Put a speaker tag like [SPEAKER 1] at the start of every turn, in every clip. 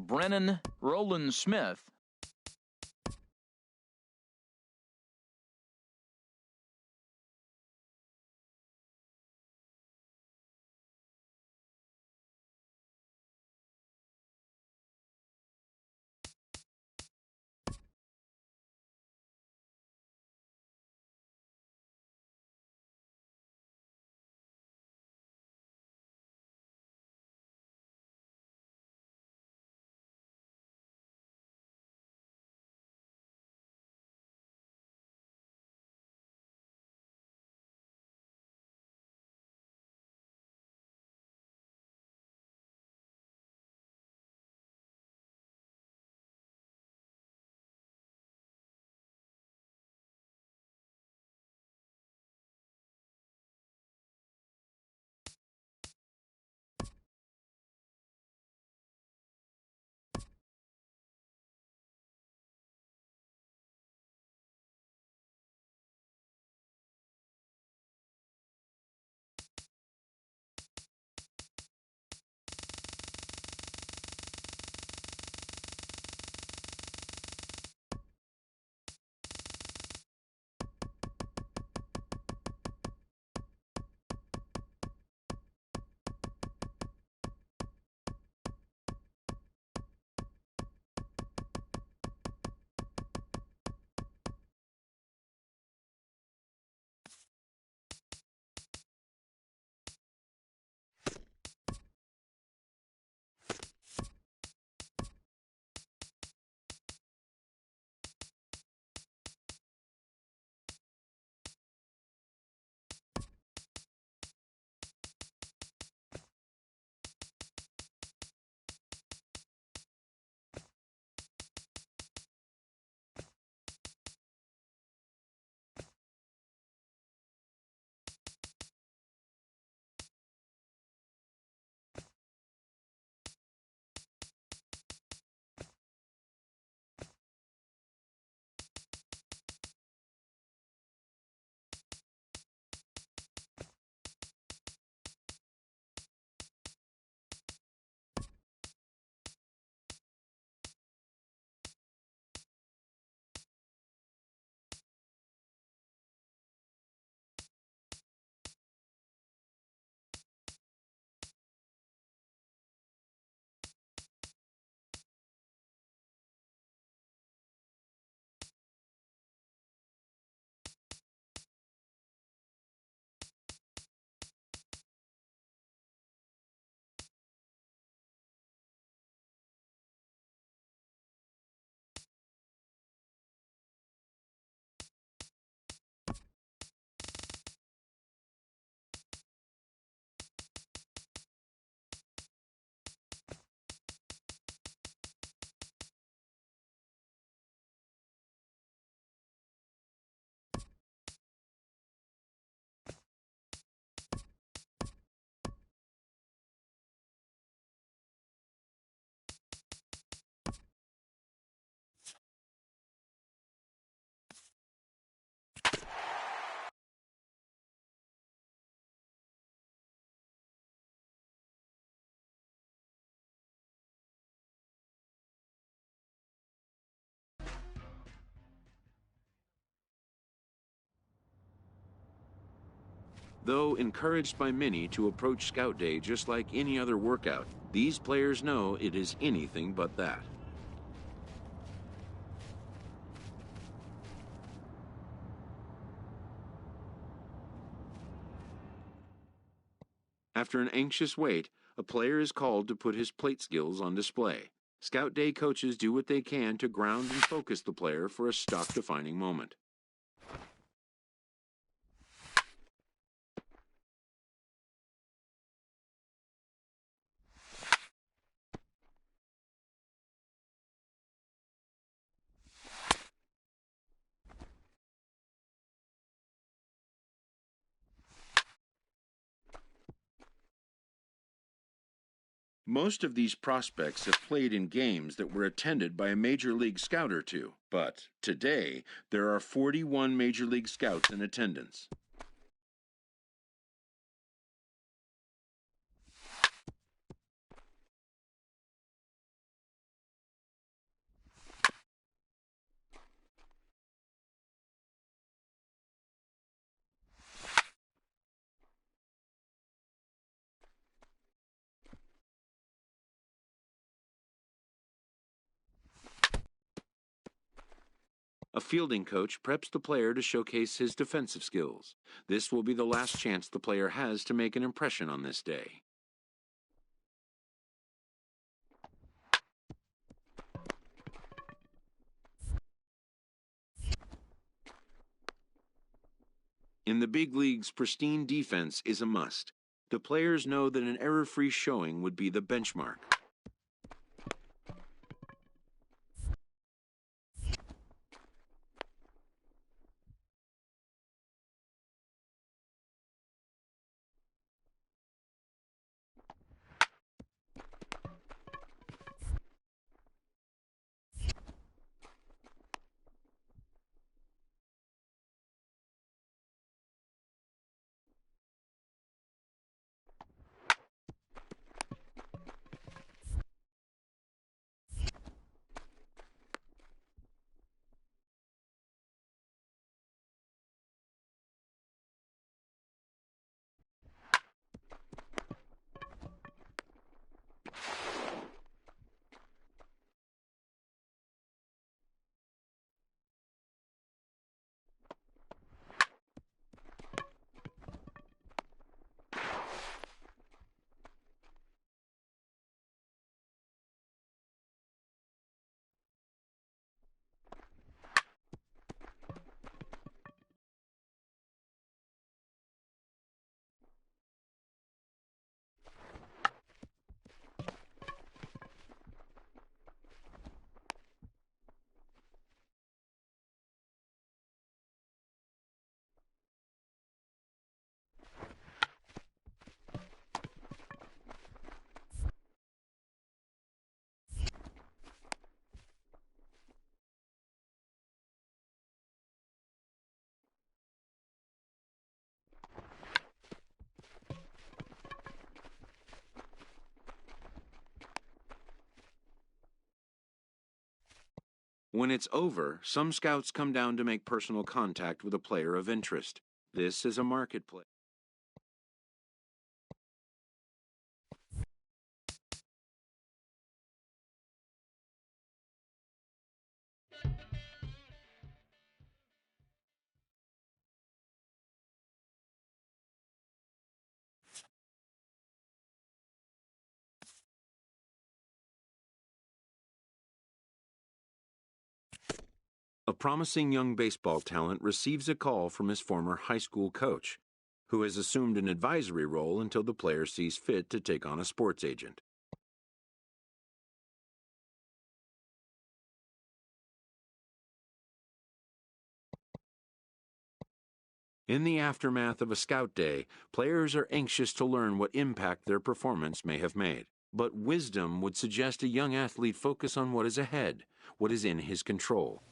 [SPEAKER 1] Brennan Roland Smith.
[SPEAKER 2] Though encouraged by many to approach Scout Day just like any other workout, these players know it is anything but that. After an anxious wait, a player is called to put his plate skills on display. Scout Day coaches do what they can to ground and focus the player for a stock-defining moment. Most of these prospects have played in games that were attended by a Major League Scout or two, but today there are 41 Major League Scouts in attendance. A fielding coach preps the player to showcase his defensive skills. This will be the last chance the player has to make an impression on this day. In the big leagues, pristine defense is a must. The players know that an error-free showing would be the benchmark. When it's over, some scouts come down to make personal contact with a player of interest. This is a marketplace. A promising young baseball talent receives a call from his former high school coach, who has assumed an advisory role until the player sees fit to take on a sports agent. In the aftermath of a scout day, players are anxious to learn what impact their performance may have made. But wisdom would suggest a young athlete focus on what is ahead, what is in his control.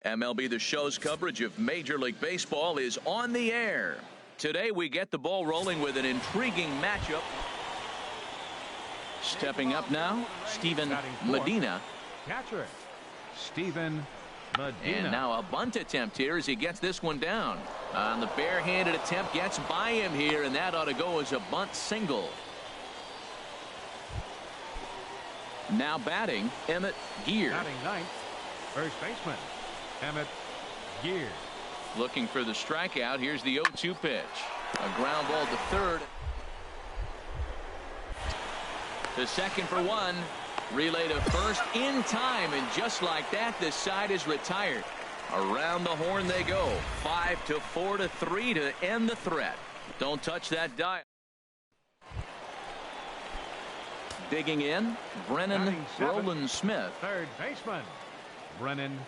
[SPEAKER 1] MLB The Show's coverage of Major League Baseball is on the air. Today we get the ball rolling with an intriguing matchup. Stepping up now, Steven Medina.
[SPEAKER 3] Catcher, Steven Medina.
[SPEAKER 1] And now a bunt attempt here as he gets this one down. On the barehanded attempt, gets by him here, and that ought to go as a bunt single. Now batting, Emmett Gear.
[SPEAKER 3] Batting ninth, first baseman, Emmett Gear.
[SPEAKER 1] Looking for the strikeout. Here's the 0-2 pitch. A ground ball to third. To second for one. Relay to first in time, and just like that, this side is retired. Around the horn they go. 5-4-3 to end the threat. Don't touch that dial. Digging in, Brennan Roland Smith.
[SPEAKER 3] Third baseman, Brennan.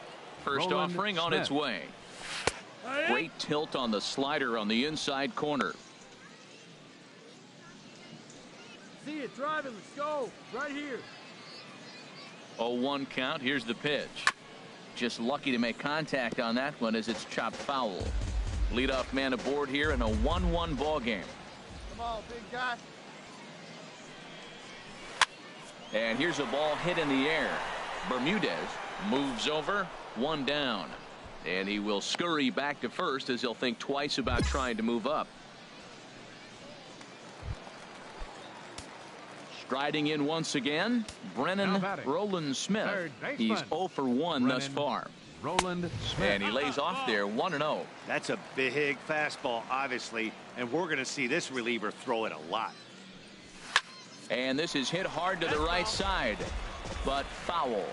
[SPEAKER 1] First
[SPEAKER 3] Roland
[SPEAKER 1] offering on
[SPEAKER 3] Smith.
[SPEAKER 1] its way. Great tilt on the slider on the inside corner.
[SPEAKER 4] See it driving. Let's go. Right here.
[SPEAKER 1] 0-1 count. Here's the pitch. Just lucky to make contact on that one as it's chopped foul. Leadoff man aboard here in a 1-1 ball game.
[SPEAKER 4] Come on, big guy.
[SPEAKER 1] And here's a ball hit in the air. Bermudez moves over, one down. And he will scurry back to first as he'll think twice about trying to move up. Striding in once again, Brennan Roland Smith. He's 0 for 1 thus far.
[SPEAKER 3] Roland Smith.
[SPEAKER 1] And he lays off there 1-0.
[SPEAKER 5] That's a big fastball, obviously, and we're going to see this reliever throw it a lot.
[SPEAKER 1] And this is hit hard to the right side, but foul.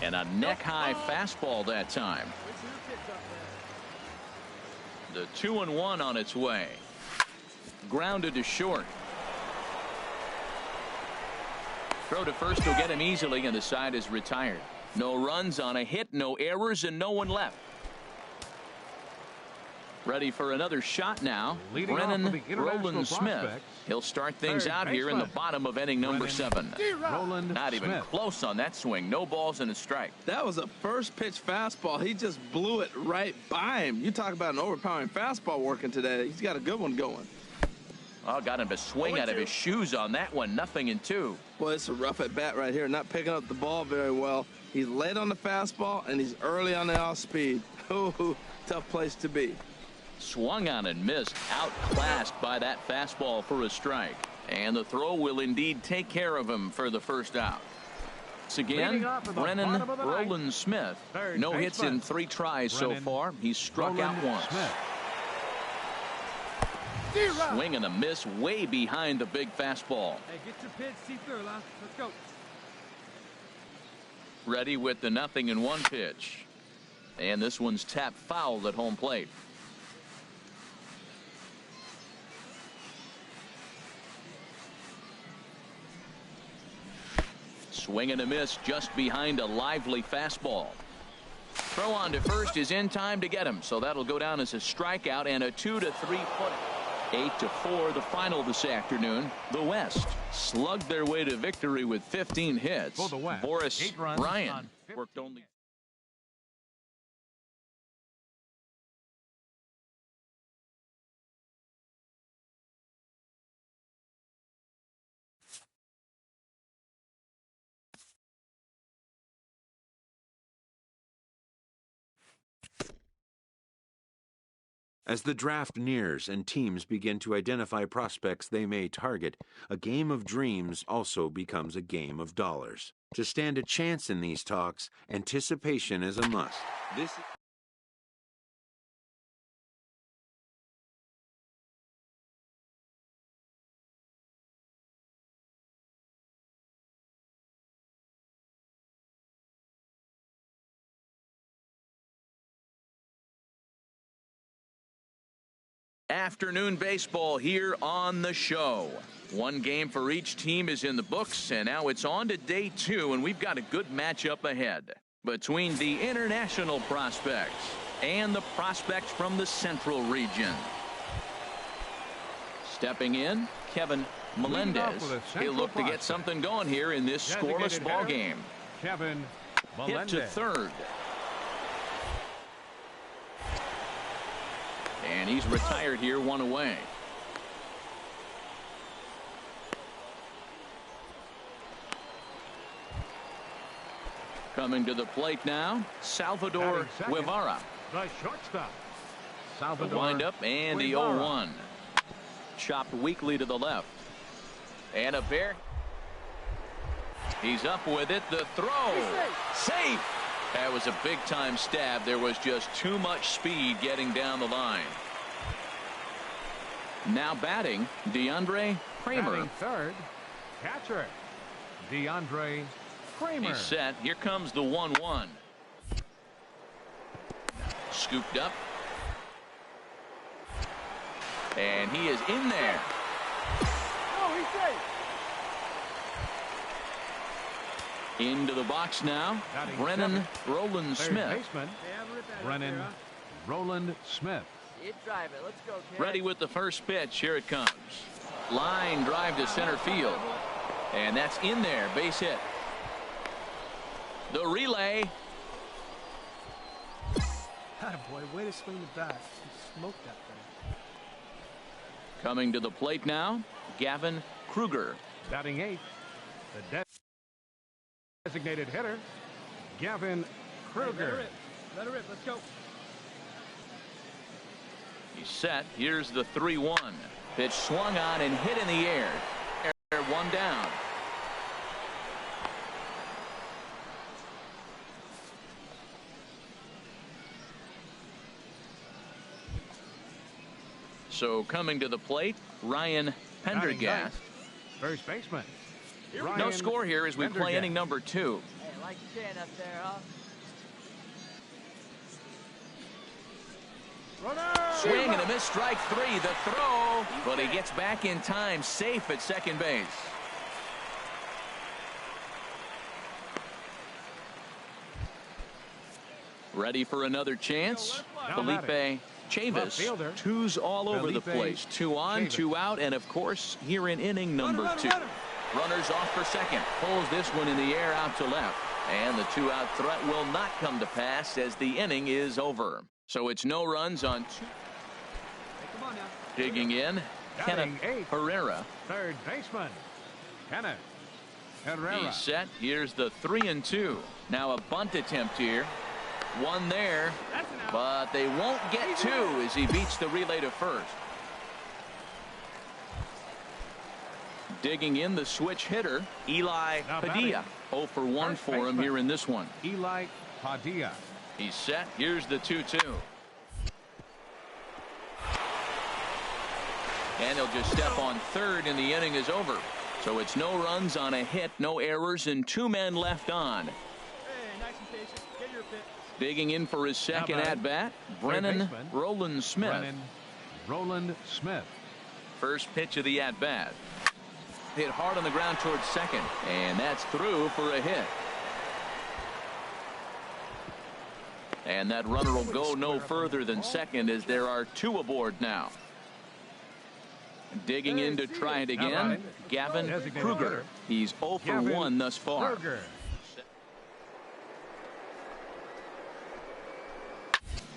[SPEAKER 1] And a neck-high fastball that time. The 2-1 on its way. Grounded to short. Throw to first will get him easily, and the side is retired. No runs on a hit, no errors, and no one left. Ready for another shot now. Brennan Roland Smith. He'll start things out here in the bottom of inning number 7. Not even close on that swing. No balls and a strike.
[SPEAKER 6] That was a first pitch fastball. He just blew it right by him. You talk about an overpowering fastball working today. He's got a good one going.
[SPEAKER 1] Oh, got him to swing out of his shoes on that one. 0-2.
[SPEAKER 6] Boy, it's a rough at bat right here. Not picking up the ball very well. He's late on the fastball and he's early on the off speed. Oh, tough place to be.
[SPEAKER 1] Swung on and missed. Outclassed by that fastball for a strike. And the throw will indeed take care of him for the first out. Once again, Brennan Roland Smith. No hits in 3 tries so far. He's struck out once. Swing and a miss way behind the big fastball.
[SPEAKER 4] Hey, get your pitch, see through, Let's go.
[SPEAKER 1] Ready with the 0-1 pitch. And this one's tapped foul at home plate. Swing and a miss just behind a lively fastball. Throw on to first is in time to get him, so that'll go down as a strikeout and a 2-3 footer. 8-4 the final this afternoon. The West slugged their way to victory with 15 hits.
[SPEAKER 3] For the West,
[SPEAKER 1] Boris Ryan worked only.
[SPEAKER 2] As the draft nears and teams begin to identify prospects they may target, a game of dreams also becomes a game of dollars. To stand a chance in these talks, anticipation is a must.
[SPEAKER 1] Afternoon baseball here on the show. One game for each team is in the books, and now it's on to day 2, and we've got a good matchup ahead between the international prospects and the prospects from the Central region. Stepping in, Kevin Melendez. He'll look to get something going here in this scoreless ball game.
[SPEAKER 3] Kevin
[SPEAKER 1] Hit to third. And he's retired here, 1 away. Coming to the plate now, Salvador Guevara.
[SPEAKER 3] The shortstop, Salvador.
[SPEAKER 1] Wind up and the 0-1. Chopped weakly to the left. And a bear. He's up with it. The throw. Safe. That was a big-time stab. There was just too much speed getting down the line. Now batting, DeAndre Kramer.
[SPEAKER 3] Batting third, catcher, DeAndre Kramer.
[SPEAKER 1] He's set. Here comes the 1-1. Scooped up. And he is in there.
[SPEAKER 4] Oh, he's safe.
[SPEAKER 1] Into the box now, Brennan Roland Smith.
[SPEAKER 3] Baseman, Brennan Roland Smith.
[SPEAKER 4] Drive it. Let's go, kid.
[SPEAKER 1] Ready with the first pitch. Here it comes. Line drive to center field. And that's in there. Base hit. The relay.
[SPEAKER 4] Attaboy, way to swing the bat. You smoked that thing.
[SPEAKER 1] Coming to the plate now, Gavin Kruger.
[SPEAKER 3] Batting eighth, the designated hitter, Gavin Kruger.
[SPEAKER 4] Let her rip. Let's go.
[SPEAKER 1] He's set. Here's the 3-1. Pitch swung on and hit in the air. One down. So coming to the plate, Ryan Pendergast.
[SPEAKER 3] First baseman.
[SPEAKER 1] No score here as we play inning number 2.
[SPEAKER 7] Hey, I like your chin up there, huh?
[SPEAKER 1] Swing and a miss, strike 3. The throw, but he gets back in time, safe at second base. Ready for another chance? Felipe Chavis. Twos all over the place. 2 on, 2 out, and of course here in inning number 2. Runners off for second. Pulls this one in the air out to left. And the 2-out threat will not come to pass as the inning is over. So it's no runs on 2. Digging in, Kenneth Herrera.
[SPEAKER 3] Third baseman, Kenneth Herrera.
[SPEAKER 1] He's set. Here's the 3-2. Now a bunt attempt here. One there, but they won't get 2 as he beats the relay to first. Digging in, the switch hitter, Eli Padilla. 0 for 1 for him here in this one.
[SPEAKER 3] Eli Padilla.
[SPEAKER 1] He's set. Here's the 2-2. And he'll just step on third, and the inning is over. So it's no runs on a hit, no errors, and 2 men left on.
[SPEAKER 4] Hey, nice and patient. Get your pitch.
[SPEAKER 1] Digging in for his second at-bat, Brennan Roland Smith.
[SPEAKER 3] Roland Smith.
[SPEAKER 1] First pitch of the at-bat. Hit hard on the ground towards second, and that's through for a hit. And that runner will go no further than second as there are 2 aboard now. Digging in to try it again, Gavin Kruger. He's 0 for 1 thus far.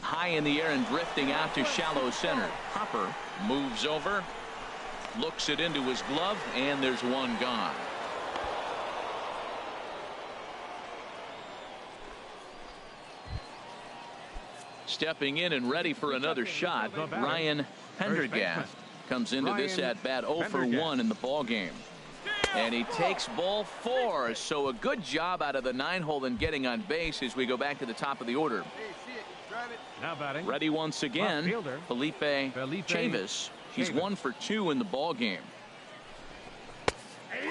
[SPEAKER 1] High in the air and drifting out to shallow center. Hopper moves over, looks it into his glove, and there's one gone. Stepping in and ready for another shot, Ryan Pendergast comes into this at-bat 0 for 1 in the ball game. And he takes ball 4, so a good job out of the 9-hole in getting on base as we go back to the top of the order.
[SPEAKER 3] Now batting.
[SPEAKER 1] Ready once again, Felipe Chavis. He's 1 for 2 in the ball game.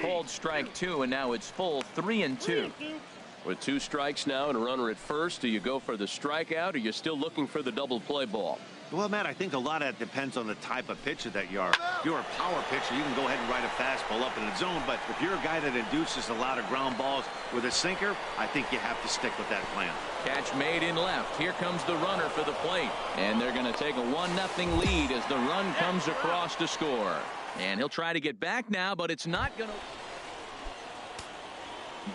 [SPEAKER 1] Called strike 2, and now it's full 3-2. With 2 strikes now and a runner at first, do you go for the strikeout, or are you still looking for the double play ball?
[SPEAKER 5] Well, Matt, I think a lot of that depends on the type of pitcher that you are. If you're a power pitcher, you can go ahead and ride a fastball up in the zone. But if you're a guy that induces a lot of ground balls with a sinker, I think you have to stick with that plan.
[SPEAKER 1] Catch made in left. Here comes the runner for the plate. And they're going to take a 1-0 lead as the run comes across to score. And he'll try to get back now, but it's not going to.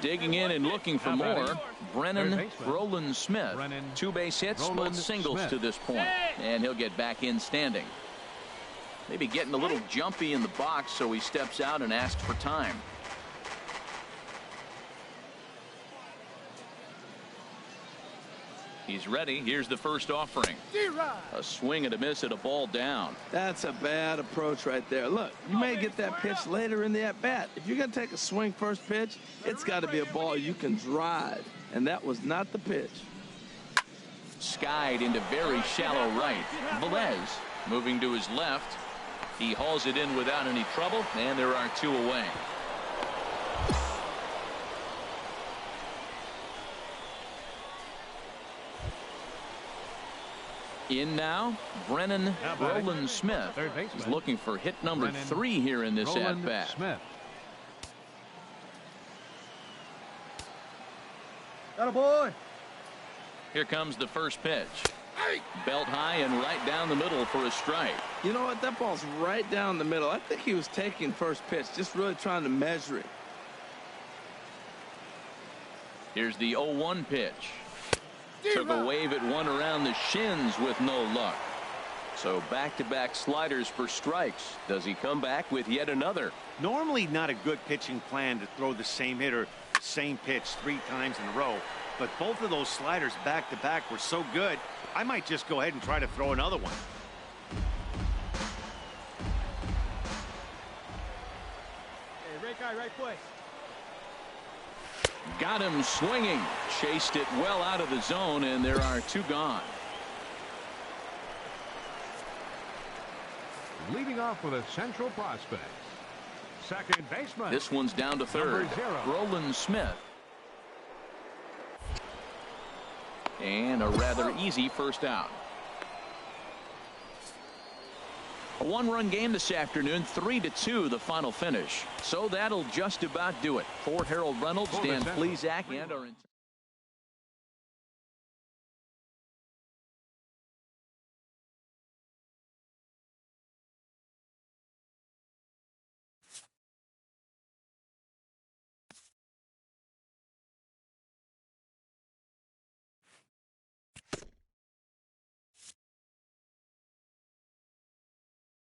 [SPEAKER 1] Digging in and looking for more, Brennan Roland Smith. 2 base hits, both singles to this point. And he'll get back in standing. Maybe getting a little jumpy in the box, so he steps out and asks for time. He's ready. Here's the first offering. A swing and a miss at a ball down.
[SPEAKER 6] That's a bad approach right there. Look, you may get that pitch later in the at-bat. If you're going to take a swing first pitch, it's got to be a ball you can drive. And that was not the pitch.
[SPEAKER 1] Skied into very shallow right. Velez moving to his left. He hauls it in without any trouble, and there are 2 away. In now, Brennan Roland Smith. He's looking for hit number 3 here in this at-bat.
[SPEAKER 4] Got a boy.
[SPEAKER 1] Here comes the first pitch. Belt high and right down the middle for a strike.
[SPEAKER 6] You know what? That ball's right down the middle. I think he was taking first pitch, just really trying to measure it.
[SPEAKER 1] Here's the 0-1 pitch. Took a wave at one around the shins with no luck. So back-to-back sliders for strikes. Does he come back with yet another?
[SPEAKER 5] Normally not a good pitching plan to throw the same hitter, the same pitch 3 times in a row. But both of those sliders back-to-back were so good, I might just go ahead and try to throw another one.
[SPEAKER 4] Hey, right guy, right place.
[SPEAKER 1] Got him swinging. Chased it well out of the zone, and there are 2 gone.
[SPEAKER 3] Leading off with a central prospect. Second baseman.
[SPEAKER 1] This one's down to third. Roland Smith. And a rather easy first out. A 1-run game this afternoon, 3-2 the final finish. So that'll just about do it. For Harold Reynolds, Dan Plesac, and our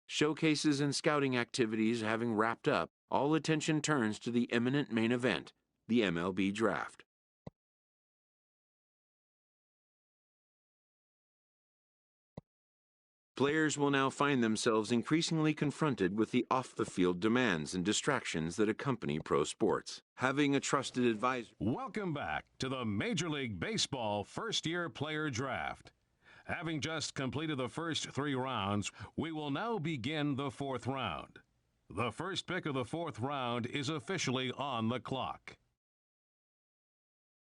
[SPEAKER 2] Showcases and scouting activities having wrapped up, all attention turns to the imminent main event, the MLB Draft. Players will now find themselves increasingly confronted with the off-the-field demands and distractions that accompany pro sports. Having a trusted advisor.
[SPEAKER 3] Welcome back to the Major League Baseball first-year player draft. Having just completed the first 3 rounds, we will now begin the 4th round. The first pick of the 4th round is officially on the clock.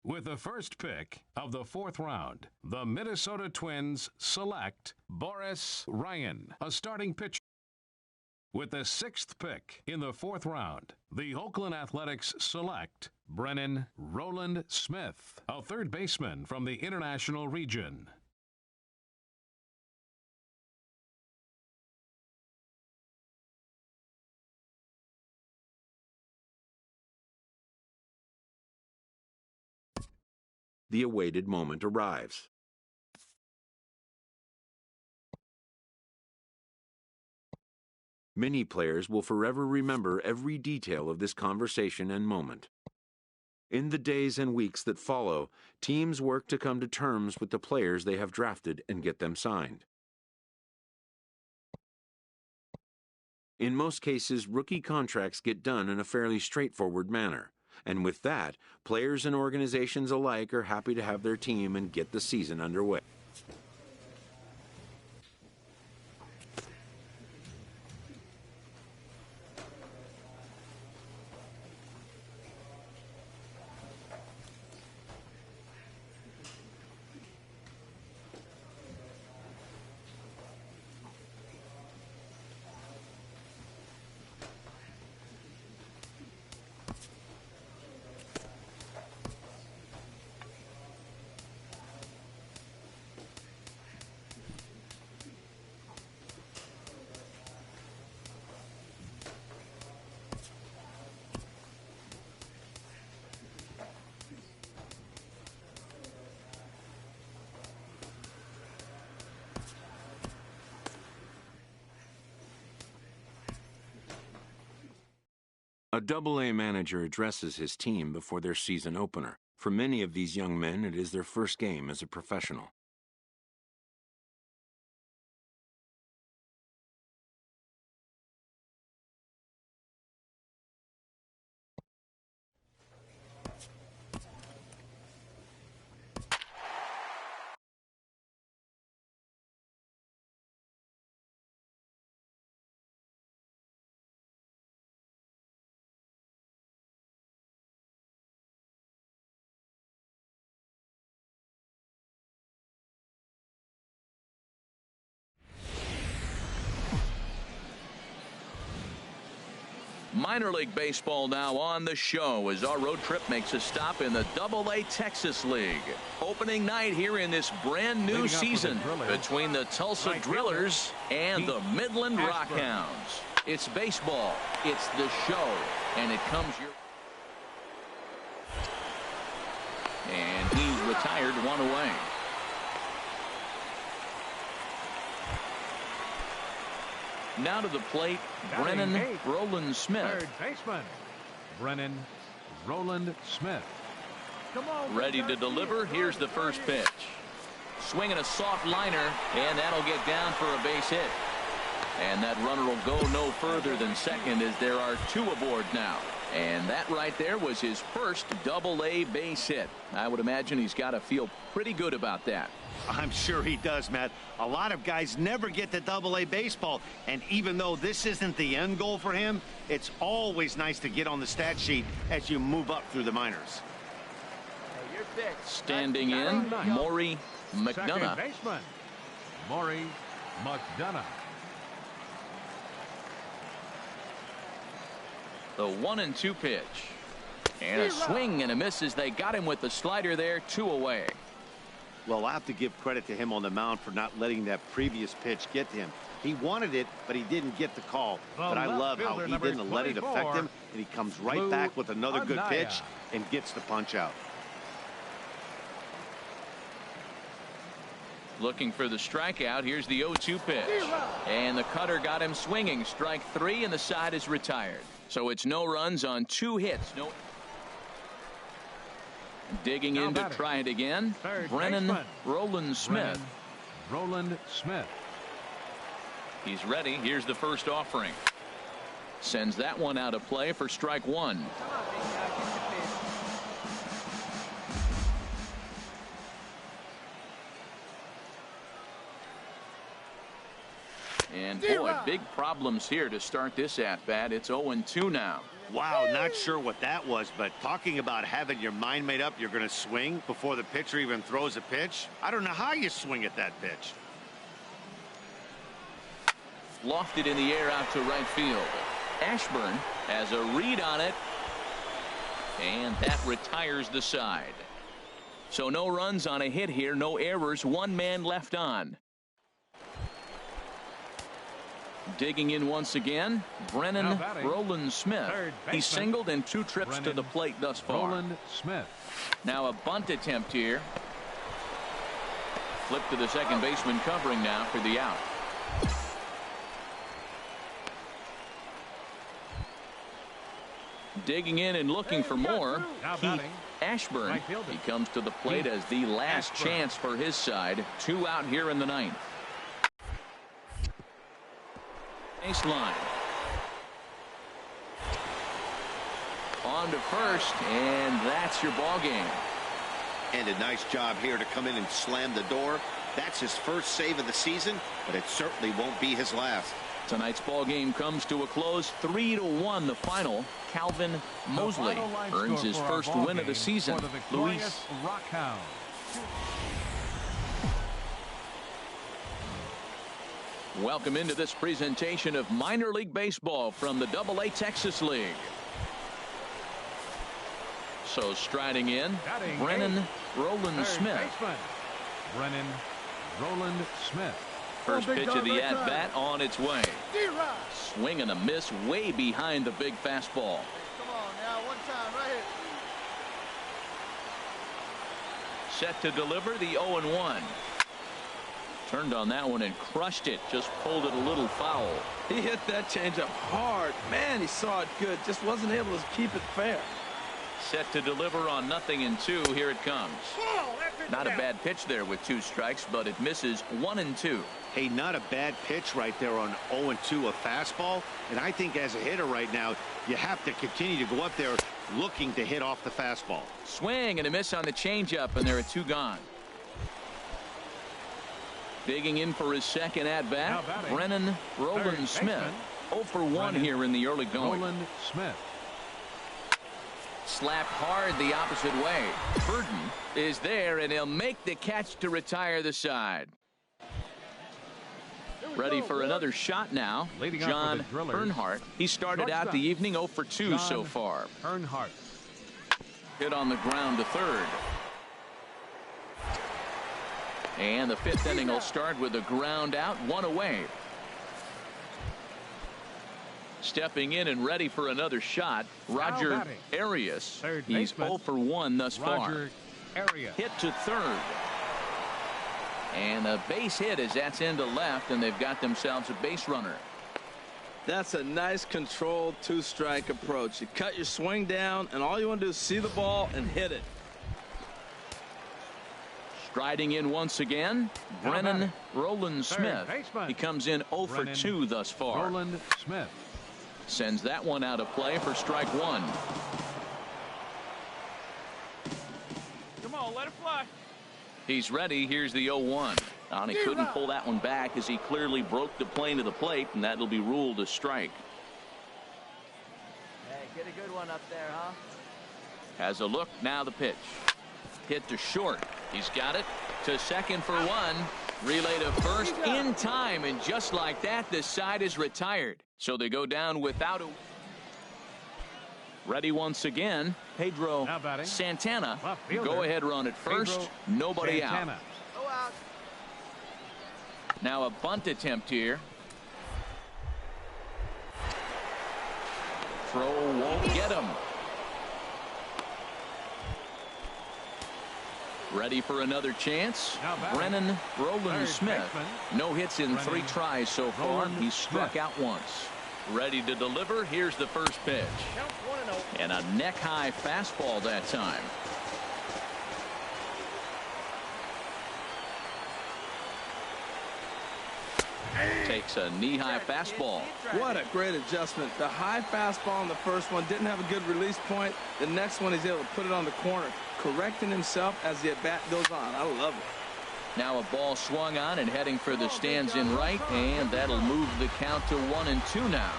[SPEAKER 3] With the first pick of the 4th round, the Minnesota Twins select Boris Ryan, a starting pitcher. With the 6th pick in the 4th round, the Oakland Athletics select Brennan Roland Smith, a third baseman from the International Region.
[SPEAKER 2] The awaited moment arrives. Many players will forever remember every detail of this conversation and moment. In the days and weeks that follow, teams work to come to terms with the players they have drafted and get them signed. In most cases, rookie contracts get done in a fairly straightforward manner. And with that, players and organizations alike are happy to have their team and get the season underway. A Double-A manager addresses his team before their season opener. For many of these young men, it is their first game as a professional.
[SPEAKER 1] Minor League Baseball now on the show as our road trip makes a stop in the Double-A Texas League. Opening night here in this brand new season between the Tulsa Drillers and the Midland Rockhounds. It's baseball, it's the show, and it comes your... And he's retired 1 away. Now to the plate, Brennan Roland Smith.
[SPEAKER 3] Third baseman, Brennan Roland Smith.
[SPEAKER 4] Come on.
[SPEAKER 1] Ready to deliver. Here's the first pitch. Swinging a soft liner, and that'll get down for a base hit. And that runner will go no further than second as there are two aboard now. And that right there was his first Double-A base hit. I would imagine he's got to feel pretty good about that.
[SPEAKER 5] I'm sure he does, Matt. A lot of guys never get to Double-A baseball, and even though this isn't the end goal for him, it's always nice to get on the stat sheet as you move up through the minors.
[SPEAKER 7] Hey, you're fixed.
[SPEAKER 1] Standing in, Maury
[SPEAKER 3] Second
[SPEAKER 1] McDonough.
[SPEAKER 3] baseman, Maury McDonough.
[SPEAKER 1] The 1-2 pitch. And a swing and a miss as they got him with the slider there, 2 away.
[SPEAKER 5] Well, I'll have to give credit to him on the mound for not letting that previous pitch get to him. He wanted it, but he didn't get the call. But I love how he didn't let it affect him, and he comes right back with another good pitch and gets the punch out.
[SPEAKER 1] Looking for the strikeout. Here's the 0-2 pitch. And the cutter got him swinging. Strike 3, and the side is retired. So it's no runs on 2 hits. No. Digging in to try it again. Brennan Roland Smith.
[SPEAKER 3] Roland Smith.
[SPEAKER 1] He's ready. Here's the first offering. Sends that one out of play for strike 1. And boy, big problems here to start this at-bat. It's 0-2 now.
[SPEAKER 5] Wow, not sure what that was, but talking about having your mind made up you're going to swing before the pitcher even throws a pitch. I don't know how you swing at that pitch.
[SPEAKER 1] Lofted in the air out to right field. Ashburn has a read on it, and that retires the side. So no runs on a hit here, no errors, 1 man left on. Digging in once again, Brennan Roland Smith. He singled in 2 trips to the plate thus far.
[SPEAKER 3] Roland Smith.
[SPEAKER 1] Now a bunt attempt here. Flip to the second baseman covering now for the out. Digging in and looking for more, Keith Ashburn. He comes to the plate as the last chance for his side. 2 out here in the 9th. Baseline. On to first, and that's your ball game.
[SPEAKER 8] And a nice job here to come in and slam the door. That's his first save of the season, but it certainly won't be his last.
[SPEAKER 1] Tonight's ball game comes to a close, 3-1 the final. Calvin Mosley earns his first win of the season. Luis.
[SPEAKER 3] Rockhound.
[SPEAKER 1] Welcome into this presentation of minor league baseball from the Double-A Texas League. So striding in, Brennan Roland Smith.
[SPEAKER 3] Brennan Roland Smith.
[SPEAKER 1] First pitch of the at-bat on its way. Swing and a miss way behind the big fastball.
[SPEAKER 4] Come on now, one time right here.
[SPEAKER 1] Set to deliver the 0-1. Turned on that one and crushed it. Just pulled it a little foul.
[SPEAKER 6] He hit that changeup hard. Man, he saw it good. Just wasn't able to keep it fair.
[SPEAKER 1] Set to deliver on 0-2. Here it comes. Not a bad pitch there with 2 strikes, but it misses 1-2.
[SPEAKER 5] Hey, not a bad pitch right there on 0-2, a fastball. And I think as a hitter right now, you have to continue to go up there looking to hit off the fastball.
[SPEAKER 1] Swing and a miss on the changeup, and there are 2 gone. Digging in for his second at-bat, Brennan Roland Smith. 0 for 1 here in the early going.
[SPEAKER 3] Roland Smith.
[SPEAKER 1] Slapped hard the opposite way. Burden is there, and he'll make the catch to retire the side. Ready for another shot now. John Earnhardt. He started out the evening 0 for 2 so far.
[SPEAKER 3] Earnhardt.
[SPEAKER 1] Hit on the ground to third. And the 5th inning will start with a ground out, 1 away. Stepping in and ready for another shot, Roger Arias. He's 0 for 1 thus far. Hit to third. And a base hit as that's into left, and they've got themselves a base runner.
[SPEAKER 6] That's a nice controlled two-strike approach. You cut your swing down, and all you want to do is see the ball and hit it.
[SPEAKER 1] Striding in once again, Brennan Roland Smith. He comes in 0 for 2 thus far.
[SPEAKER 3] Roland Smith
[SPEAKER 1] sends that one out of play for strike one.
[SPEAKER 7] Come on, let it fly.
[SPEAKER 1] He's ready. Here's the 0-1. And he couldn't pull that one back as he clearly broke the plane of the plate, and that'll be ruled a strike.
[SPEAKER 7] Hey, get a good one up there, huh?
[SPEAKER 1] Has a look. Now the pitch. Hit to short. He's got it to second for one. Relay to first in time, and just like that, the side is retired. So they go down without a... Ready once again, Pedro Santana. Go ahead run at first. Nobody out.
[SPEAKER 7] Go out.
[SPEAKER 1] Now a bunt attempt here. Throw won't get him. Ready for another chance. Brennan Roland Smith. No hits in 3 tries so far. He's struck out once. Ready to deliver. Here's the first pitch. And a neck-high fastball that time. Takes a knee-high fastball.
[SPEAKER 6] What a great adjustment. The high fastball on the first one didn't have a good release point. The next one he's able to put it on the corner, correcting himself as the at-bat goes on. I love it.
[SPEAKER 1] Now a ball swung on and heading for the stands in right, and that'll move the count to 1-2 now.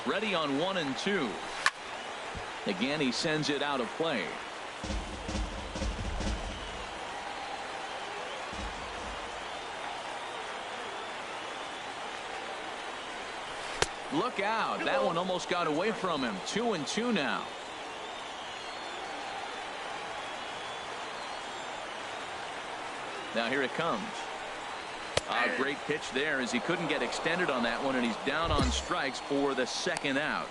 [SPEAKER 1] Ready on 1-2. Again, he sends it out of play. Look out. That one almost got away from him. 2-2 now. Now here it comes. A great pitch there as he couldn't get extended on that one, and he's down on strikes for the second out.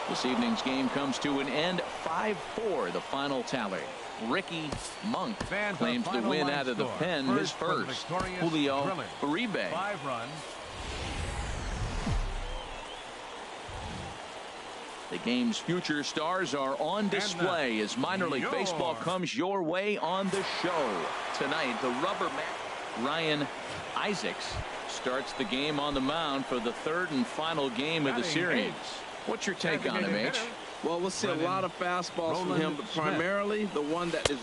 [SPEAKER 1] This evening's game comes to an end. 5-4 the final tally. Ricky Monk claims the win out of the pen, his first. Julio Uribe.
[SPEAKER 3] 5 runs.
[SPEAKER 1] The game's future stars are on display as minor league baseball comes your way on the show. Tonight, the rubber man, Ryan Isaacs, starts the game on the mound for the 3rd and final game of the series. What's your take on him, H?
[SPEAKER 6] Well, we'll see a lot of fastballs from him, but primarily the one that is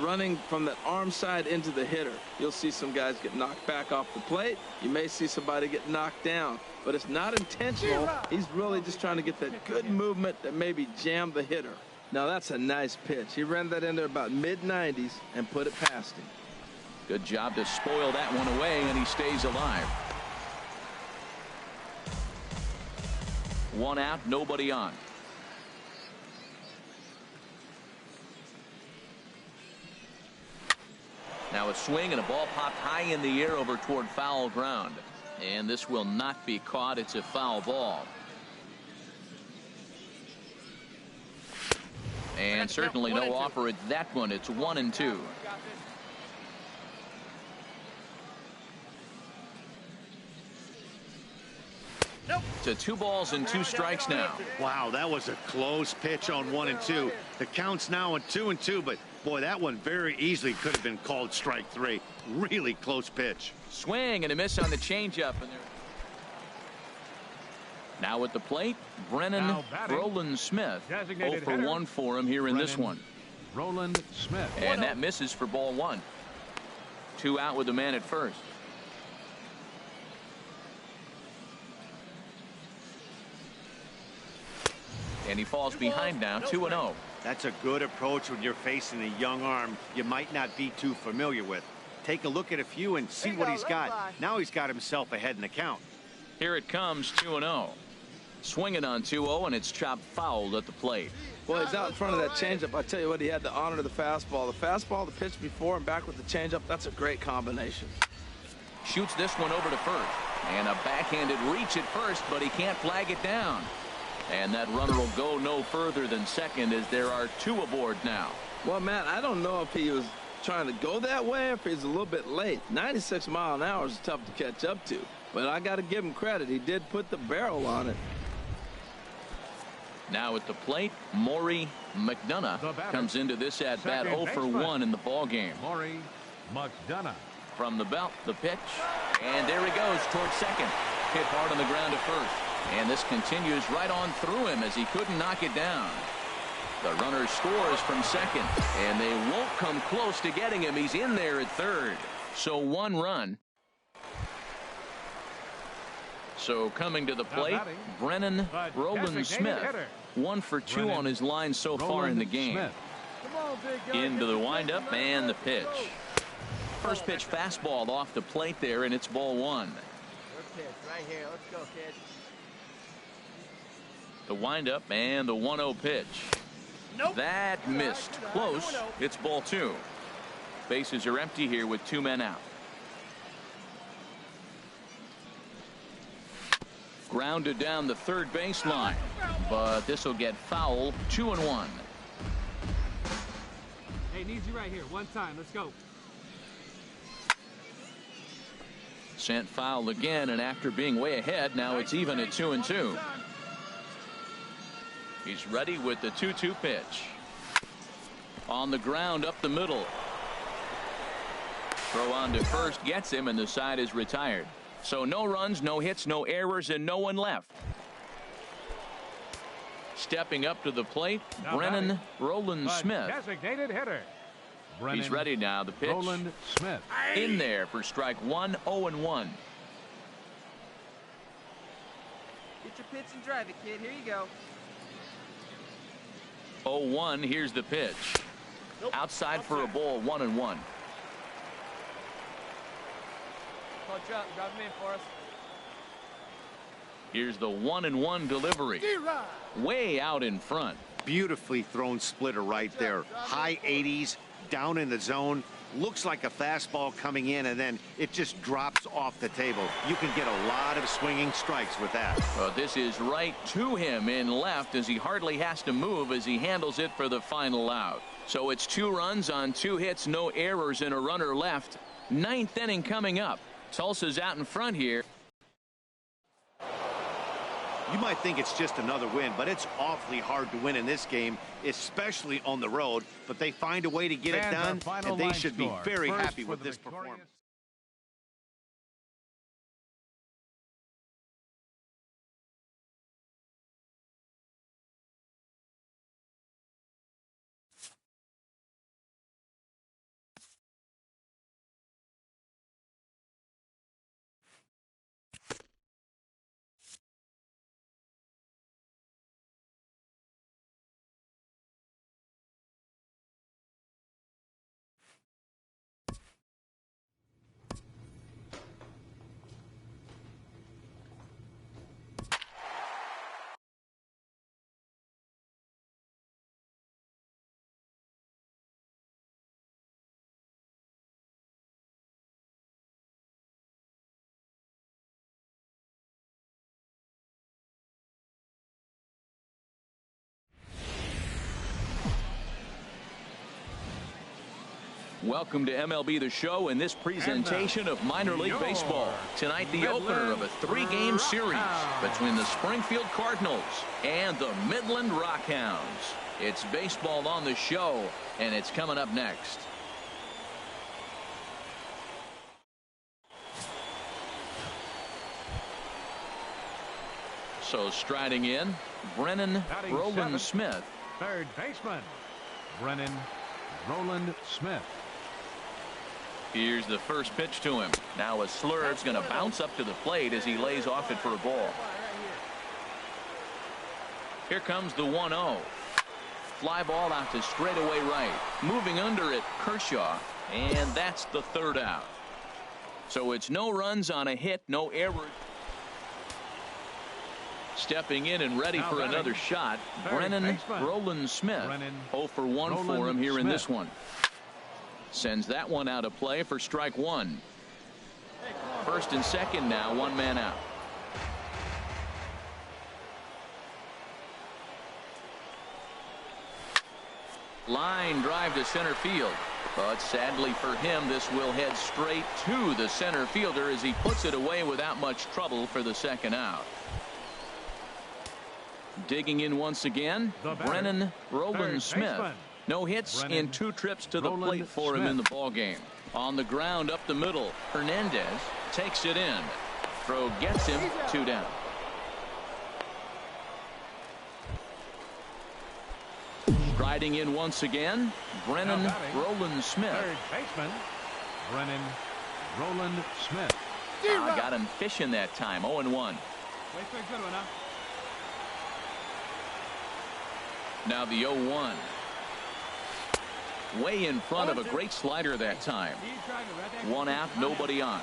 [SPEAKER 6] running from that arm side into the hitter. You'll see some guys get knocked back off the plate. You may see somebody get knocked down, but it's not intentional. He's really just trying to get that good movement that maybe jammed the hitter. Now, that's a nice pitch. He ran that in there about mid-90s and put it past him.
[SPEAKER 1] Good job to spoil that one away, and he stays alive. 1 out, nobody on. Now a swing and a ball popped high in the air over toward foul ground. And this will not be caught. It's a foul ball. And certainly no offer at that one. It's 1-2. To 2 balls and 2 strikes now.
[SPEAKER 5] Wow, that was a close pitch on 1-2. The count's now on 2-2, but boy, that one very easily could have been called strike 3. Really close pitch.
[SPEAKER 1] Swing and a miss on the changeup. And now at the plate, Brennan Roland Smith. 0 for 1 for him here in this one.
[SPEAKER 3] Roland Smith.
[SPEAKER 1] And that misses for ball 1. 2 out with the man at first. And he falls behind now, 2-0.
[SPEAKER 5] That's a good approach when you're facing a young arm you might not be too familiar with. Take a look at a few and see what he's got. Now he's got himself ahead in the count.
[SPEAKER 1] Here it comes, 2-0. Swinging on 2-0, and it's chopped foul at the plate.
[SPEAKER 6] Well, he's out in front of that changeup. I tell you what, he had to honor the fastball. The fastball, the pitch before, and back with the changeup. That's a great combination.
[SPEAKER 1] Shoots this one over to first. And a backhanded reach at first, but he can't flag it down. And that runner will go no further than second as there are 2 aboard now.
[SPEAKER 6] Well, Matt, I don't know if he was trying to go that way or if he's a little bit late. 96 miles an hour is tough to catch up to. But I got to give him credit. He did put the barrel on it.
[SPEAKER 1] Now at the plate, Maury McDonough comes into this at bat 0 for 1 in the ball game.
[SPEAKER 3] Maury McDonough.
[SPEAKER 1] From the belt, the pitch, and there he goes towards second. Hit hard on the ground to first, and this continues right on through him as he couldn't knock it down. The runner scores from second, and they won't come close to getting him. He's in there at third, so 1 run. So coming to the plate, Brennan Roland Smith, 1 for 2 on his line so far in the game. Into the windup and the pitch. First pitch fastball off the plate there, and it's ball 1.
[SPEAKER 7] Good pitch right here. Let's go, kid.
[SPEAKER 1] The windup and the 1-0 pitch.
[SPEAKER 7] Nope.
[SPEAKER 1] That missed. Close. It's ball 2. Bases are empty here with 2 men out. Grounded down the third baseline, but this will get foul. 2-1.
[SPEAKER 4] Hey, needs you right here. One time. Let's go.
[SPEAKER 1] Sent foul again, and after being way ahead, now it's even at 2-2. He's ready with the 2-2 pitch. On the ground up the middle. Throw on to first gets him, and the side is retired. So no runs, no hits, no errors, and no one left. Stepping up to the plate, Brennan Roland Smith.
[SPEAKER 3] Designated hitter.
[SPEAKER 1] He's ready now. The pitch.
[SPEAKER 3] Roland Smith.
[SPEAKER 1] In there for strike 1, 0-1.
[SPEAKER 7] Get your pitch and drive it, kid. Here you go.
[SPEAKER 1] 0-1. Here's the pitch. Outside for a ball. 1-1.
[SPEAKER 7] Coach up. Drive him in for us.
[SPEAKER 1] Here's the 1-1 delivery. Way out in front.
[SPEAKER 5] Beautifully thrown splitter right there. High 80s, down in the zone. Looks like a fastball coming in, and then it just drops off the table. You can get a lot of swinging strikes with that.
[SPEAKER 1] Well, this is right to him in left as he hardly has to move as he handles it for the final out. So it's 2 runs on 2 hits, no errors, and a runner left. 9th inning coming up. Tulsa's out in front here.
[SPEAKER 5] You might think it's just another win, but it's awfully hard to win in this game, especially on the road. But they find a way to get it done, and they should be very happy with this performance.
[SPEAKER 1] Welcome to MLB The Show and this presentation of minor league baseball. Tonight, the opener of a 3-game series between the Springfield Cardinals and the Midland Rockhounds. It's baseball on the show, and it's coming up next. So striding in, Brennan Roland Smith.
[SPEAKER 3] Third baseman, Brennan Roland Smith.
[SPEAKER 1] Here's the first pitch to him. Now a slurve's going to bounce up to the plate as he lays off it for a ball. Here comes the 1-0. Fly ball out to straightaway right. Moving under it, Kershaw. And that's the 3rd out. So it's no runs on a hit, no error. Stepping in and ready for another shot, Brennan Roland Smith. 0 for 1 for him here in this one. Sends that one out of play for strike 1. First and second now, 1 man out. Line drive to center field. But sadly for him, this will head straight to the center fielder as he puts it away without much trouble for the second out. Digging in once again, Brennan Roland Smith. No hits in 2 trips to the plate for him in the ballgame. On the ground up the middle, Hernandez takes it in. Throw gets him 2 down. Striding in once again, Brennan Roland Smith.
[SPEAKER 3] Third baseman, Brennan Roland Smith.
[SPEAKER 1] Got him fishing that time. 0-1. Now the 0-1. Way in front of a great slider that time. 1 out, nobody on.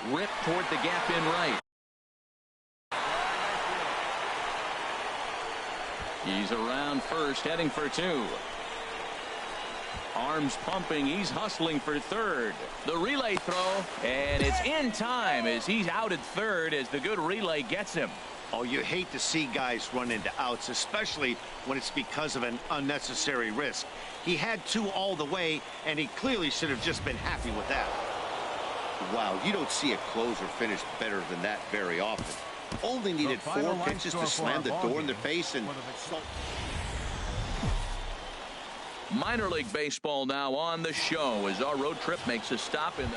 [SPEAKER 1] Ripped toward the gap in right. He's around first, heading for 2. Arms pumping, he's hustling for third. The relay throw, and it's in time as he's out at third as the good relay gets him.
[SPEAKER 5] Oh, you hate to see guys run into outs, especially when it's because of an unnecessary risk. He had 2 all the way, and he clearly should have just been happy with that.
[SPEAKER 8] Wow, you don't see a closer finish better than that very often. Only needed 4 pitches to slam the door in their face and...
[SPEAKER 1] Minor League Baseball now on the show as our road trip makes a stop in the...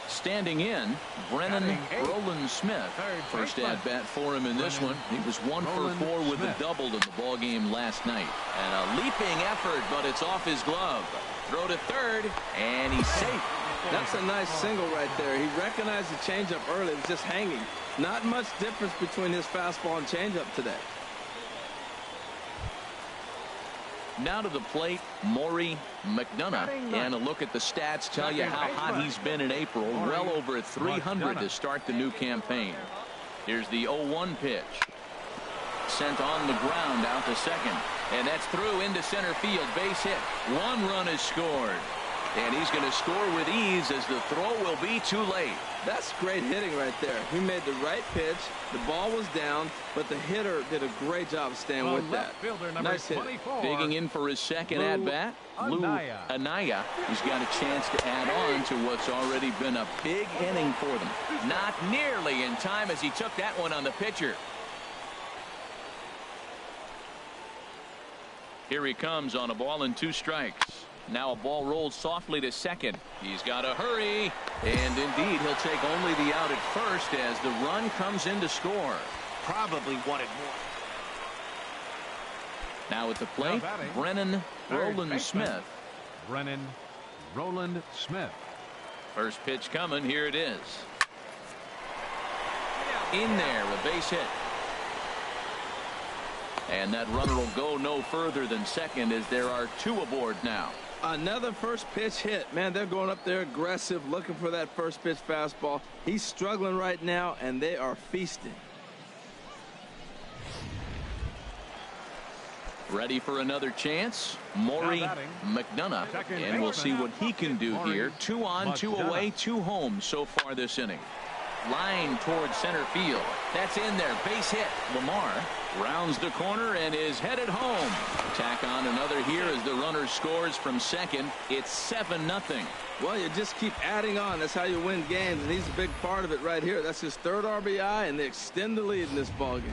[SPEAKER 1] Standing in, Brennan Roland Smith. First at bat for him in this one. He was 1 for 4 with a double in the ball game last night. And a leaping effort, but it's off his glove. Throw to third, and he's safe.
[SPEAKER 6] That's a nice single right there. He recognized the changeup early. It was just hanging. Not much difference between his fastball and changeup today.
[SPEAKER 1] Now to the plate, Maury McDonough. And a look at the stats tell you how hot he's been in April. Well over 300 to start the new campaign. Here's the 0-1 pitch. Sent on the ground out to second. And that's through into center field. Base hit. 1 run is scored. And he's going to score with ease as the throw will be too late.
[SPEAKER 6] That's great hitting right there. He made the right pitch. The ball was down, but the hitter did a great job of staying with that. Nice hit.
[SPEAKER 1] Digging in for his second at-bat, Lou Anaya. He's got a chance to add on to what's already been a big inning for them. Not nearly in time as he took that one on the pitcher. Here he comes on a ball and 2 strikes. Now a ball rolls softly to second. He's got to hurry. And indeed, he'll take only the out at first as the run comes in to score.
[SPEAKER 5] Probably wanted more.
[SPEAKER 1] Now at the plate, Brennan Roland Smith.
[SPEAKER 3] Brennan Roland Smith.
[SPEAKER 1] First pitch coming. Here it is. In there, a base hit. And that runner will go no further than second as there are 2 aboard now.
[SPEAKER 6] Another first pitch hit. Man, they're going up there aggressive, looking for that first pitch fastball. He's struggling right now, and they are feasting.
[SPEAKER 1] Ready for another chance. Maury McDonough. And we'll see what he can do here. 2 on, 2 away, 2 home so far this inning. Line towards center field. That's in there. Base hit. Lamar rounds the corner and is headed home. Tack on another here as the runner scores from second. It's 7-0.
[SPEAKER 6] Well, you just keep adding on. That's how you win games, and he's a big part of it right here. That's his 3rd RBI, and they extend the lead in this ball game.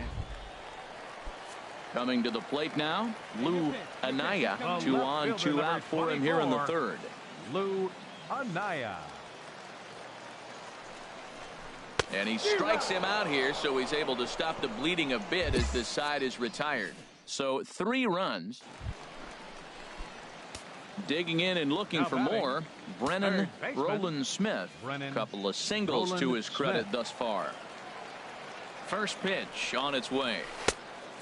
[SPEAKER 1] Coming to the plate now, Lou Anaya. 2 on, 2 out for him here in the 3rd.
[SPEAKER 3] Lou Anaya.
[SPEAKER 1] And he strikes him out here, so he's able to stop the bleeding a bit as this side is retired. So 3 runs. Digging in and looking for more, Brennan Roland Smith. A couple of singles to his credit thus far. First pitch on its way.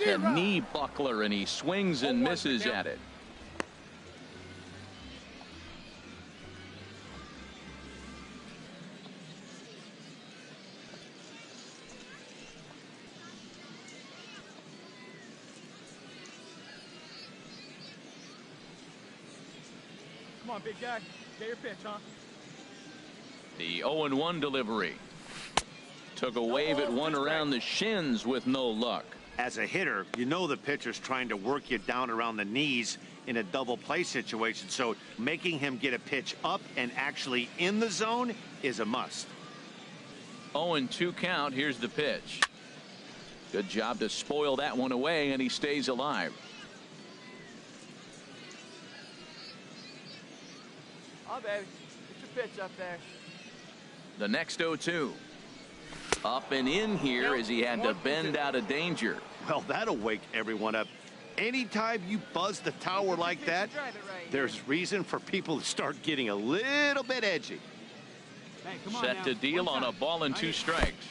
[SPEAKER 1] The knee buckler, and he swings and misses at it.
[SPEAKER 4] Come on, big guy. Get your pitch, huh?
[SPEAKER 1] The 0-1 delivery. Took a wave at one around the shins with no luck.
[SPEAKER 5] As a hitter, you know the pitcher's trying to work you down around the knees in a double play situation, so making him get a pitch up and actually in the zone is a must.
[SPEAKER 1] 0-2 count. Here's the pitch. Good job to spoil that one away, and he stays alive.
[SPEAKER 4] Oh, baby. Get your pitch up there.
[SPEAKER 1] The next 0-2. Up and in here as he had to bend out of danger.
[SPEAKER 5] Well, that'll wake everyone up. Anytime you buzz the tower like that, there's reason for people to start getting a little bit edgy.
[SPEAKER 1] Set to deal on a ball and 2 strikes.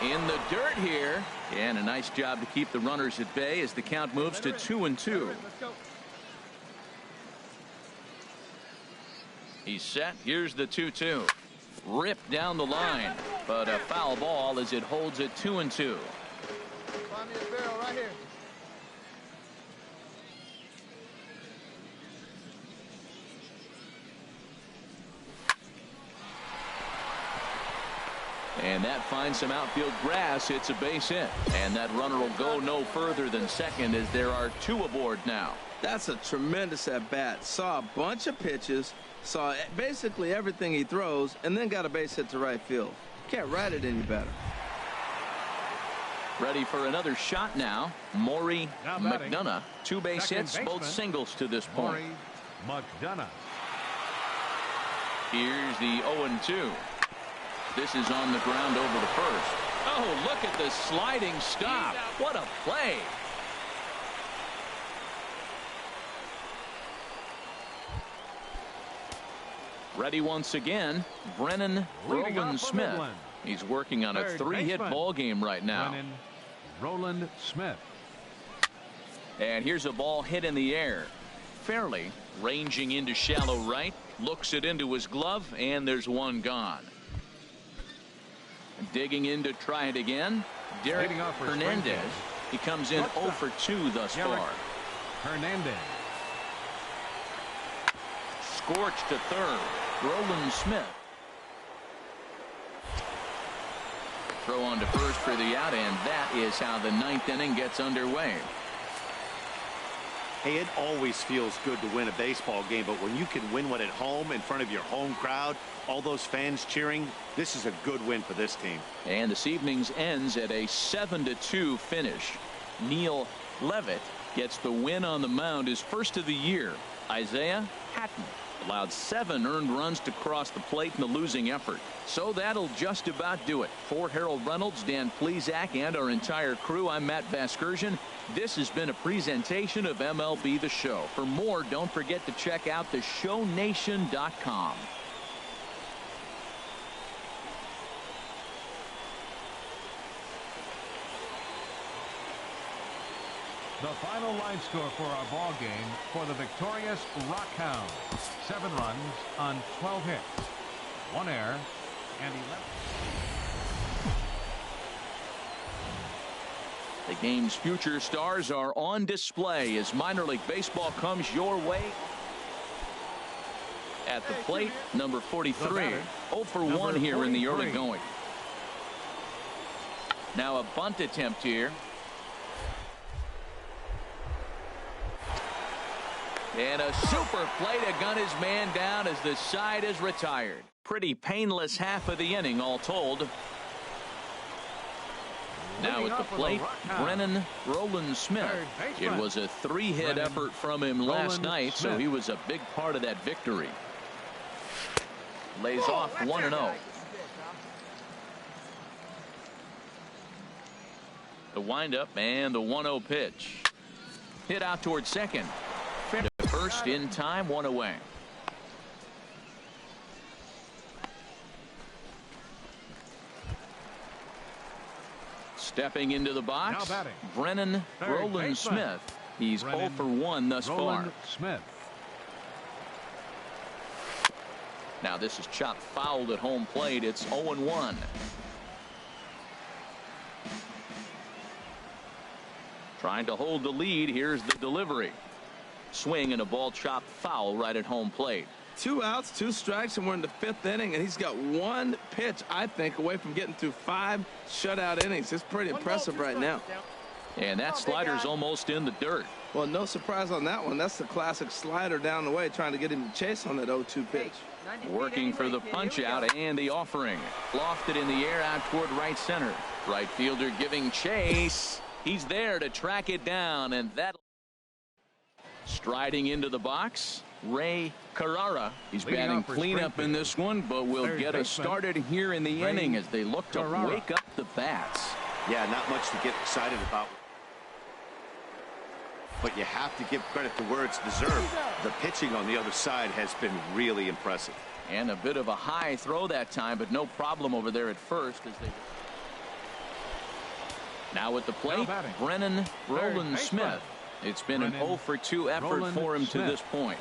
[SPEAKER 1] In the dirt here, and a nice job to keep the runners at bay as the count moves to 2-2. He's set. Here's the 2-2. Ripped down the line, but a foul ball as it holds at 2-2.
[SPEAKER 4] Find me a barrel right here.
[SPEAKER 1] And that finds some outfield grass. It's a base hit. And that runner will go no further than second as there are 2 aboard now.
[SPEAKER 6] That's a tremendous at-bat. Saw a bunch of pitches, saw basically everything he throws, and then got a base hit to right field. Can't write it any better.
[SPEAKER 1] Ready for another shot now. Maury McDonough. 2 base hits, both singles to this point.
[SPEAKER 3] McDonough.
[SPEAKER 1] Here's the 0-2. This is on the ground over the first. Oh, look at the sliding stop. What a play. Ready once again, Brennan Roland Smith. He's working on a 3-hit ball game right now.
[SPEAKER 3] Brennan Roland Smith.
[SPEAKER 1] And here's a ball hit in the air. Fairly ranging into shallow right. Looks it into his glove, and there's one gone. Digging in to try it again. Derek Hernandez. He comes in 0 for 2 thus far.
[SPEAKER 3] Hernandez.
[SPEAKER 1] Scorched to third. Roland Smith. Throw on to first for the out, and that is how the 9th inning gets underway.
[SPEAKER 5] Hey, it always feels good to win a baseball game, but when you can win one at home in front of your home crowd, all those fans cheering, this is a good win for this team.
[SPEAKER 1] And this evening's ends at a 7-2 finish. Neil Levitt gets the win on the mound, his first of the year. Isaiah Hatton allowed 7 earned runs to cross the plate in the losing effort. So that'll just about do it. For Harold Reynolds, Dan Plesac, and our entire crew, I'm Matt Vasgersian. This has been a presentation of MLB The Show. For more, don't forget to check out theshownation.com.
[SPEAKER 3] The final line score for our ball game for the victorious Rockhounds. 7 runs on 12 hits, 1 error, and 11.
[SPEAKER 1] The game's future stars are on display as minor league baseball comes your way. At the plate, number 43. 0 for 1 here in the early going. Now a bunt attempt here. And a super play to gun his man down as the side is retired. Pretty painless half of the inning all told. Now at the plate, Brennan Roland Smith. It was a 3-hit effort from him last night, so he was a big part of that victory. Lays off 1-0. The windup and the 1-0 pitch. Hit out towards second. First in time, 1 away. Stepping into the box, Brennan Roland Smith. He's 0 for 1 thus far.
[SPEAKER 3] Smith.
[SPEAKER 1] Now this is chopped fouled at home plate. It's 0-1. Trying to hold the lead. Here's the delivery. Swing and a ball chopped foul right at home plate.
[SPEAKER 6] 2 outs, 2 strikes, and we're in the 5th inning, and he's got 1 pitch, I think, away from getting through 5 shutout innings. It's pretty impressive right now.
[SPEAKER 1] And that slider's almost in the dirt.
[SPEAKER 6] Well, no surprise on that one. That's the classic slider down the way, trying to get him to chase on that 0-2 pitch.
[SPEAKER 1] Working for the punch out and the offering. Lofted in the air out toward right center. Right fielder giving chase. He's there to track it down, and that striding into the box, Ray Carrara. He's batting cleanup in this one, but will get us started here in the inning as they look to wake up the bats.
[SPEAKER 5] Yeah, not much to get excited about. But you have to give credit to where it's deserved. The pitching on the other side has been really impressive.
[SPEAKER 1] And a bit of a high throw that time, but no problem over there at first as they. Now at the plate, Brennan Roland Smith. It's been an 0 for 2 effort for him to this point.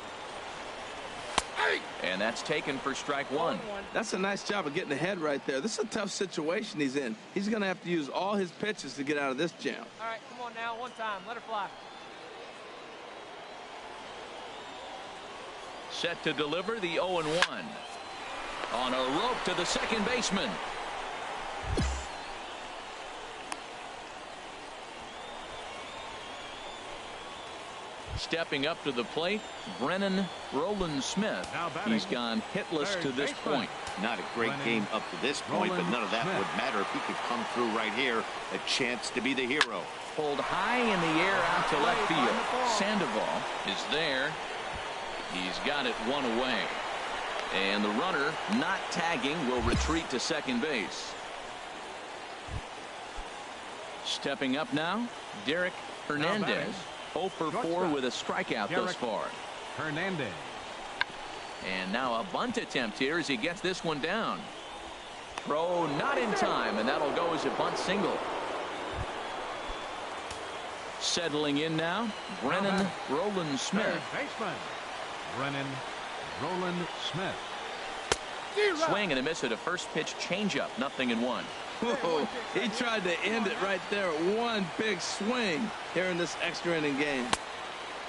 [SPEAKER 1] And that's taken for strike 1.
[SPEAKER 6] That's a nice job of getting ahead right there. This is a tough situation he's in. He's going to have to use all his pitches to get out of this jam.
[SPEAKER 7] All right, come on now, one time. Let her fly.
[SPEAKER 1] Set to deliver the 0-1. On a rope to the second baseman. Stepping up to the plate, Brennan Roland Smith. He's gone hitless to this point.
[SPEAKER 5] Not a great game up to this point, but none of that would matter if he could come through right here. A chance to be the hero.
[SPEAKER 1] Pulled high in the air out to left field. Sandoval is there. He's got it 1 away. And the runner, not tagging, will retreat to second base. Stepping up now, Derek Hernandez. 0 for 4 with a strikeout thus far.
[SPEAKER 3] Hernandez.
[SPEAKER 1] And now a bunt attempt here as he gets this one down. Throw not in time, and that'll go as a bunt single. Settling in now, Brennan Roland Smith.
[SPEAKER 3] Baseman. Brennan Roland Smith.
[SPEAKER 1] Swing and a miss at a first pitch changeup. 0-1.
[SPEAKER 6] Whoa, he tried to end it right there. 1 big swing here in this extra inning game.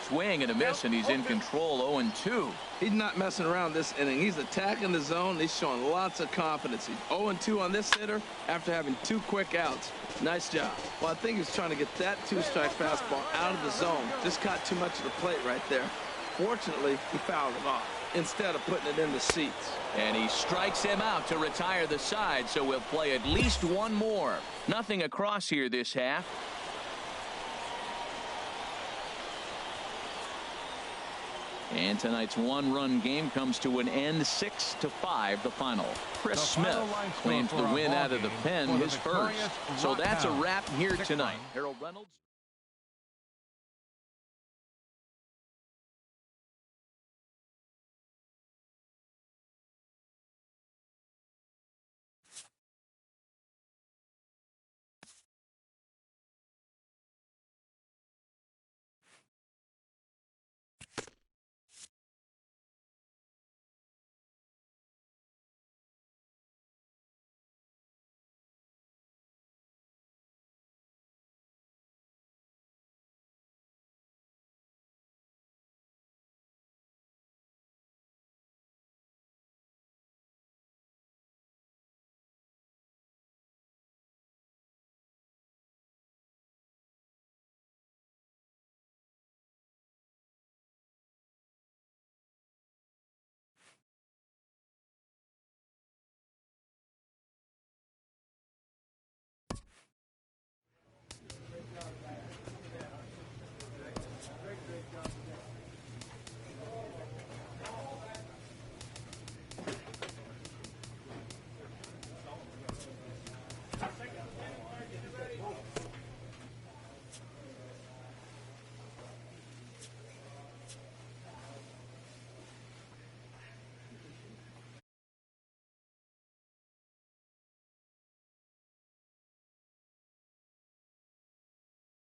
[SPEAKER 1] Swing and a miss, and he's in control. 0-2.
[SPEAKER 6] He's not messing around this inning. He's attacking the zone. He's showing lots of confidence. He's 0-2 on this hitter after having 2 quick outs. Nice job. Well, I think he's trying to get that 2-strike fastball out of the zone. Just caught too much of the plate right there. Fortunately, he fouled it off instead of putting it in the seats.
[SPEAKER 1] And he strikes him out to retire the side, so we'll play at least 1 more. Nothing across here this half. And tonight's 1-run game comes to an end, 6-5 the final. Chris Smith claims the win out of the pen, his first. So that's a wrap here tonight. Harold Reynolds.